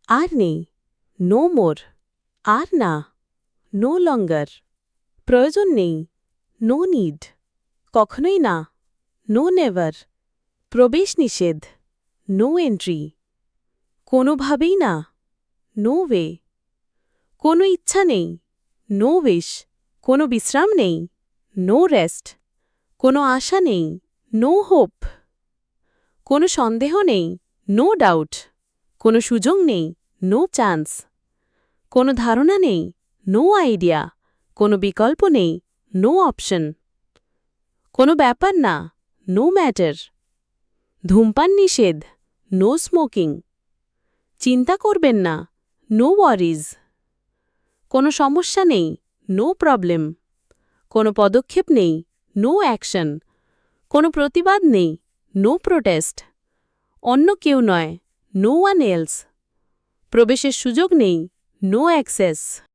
আর নেই, no more, আর না, no longer, প্রয়োজন নেই, নো নিড, কখনোই না, নো নেভার, প্রবেশ নিষেধ, নো এন্ট্রি, কোনোভাবেই না, নো ওয়ে, কোনো ইচ্ছা নেই, নো উইশ, কোনো বিশ্রাম নেই, নো রেস্ট, কোনো আশা নেই, নো হোপ, কোনো সন্দেহ নেই, নো ডাউট, কোনো সুযোগ নেই, নো চান্স, কোনো ধারণা নেই, নো আইডিয়া, কোনো বিকল্প নেই, নো অপশন, কোনো ব্যাপার না, নো ম্যাটার, ধূমপান নিষেধ, নো স্মোকিং, চিন্তা করবেন না, নো ওয়ারিজ, কোনো সমস্যা নেই, নো প্রবলেম, কোনো পদক্ষেপ নেই, নো অ্যাকশন, কোনো প্রতিবাদ নেই, নো প্রোটেস্ট, অন্য কেউ নয়, নো ওয়ান এলস, প্রবেশের সুযোগ নেই, নো অ্যাক্সেস।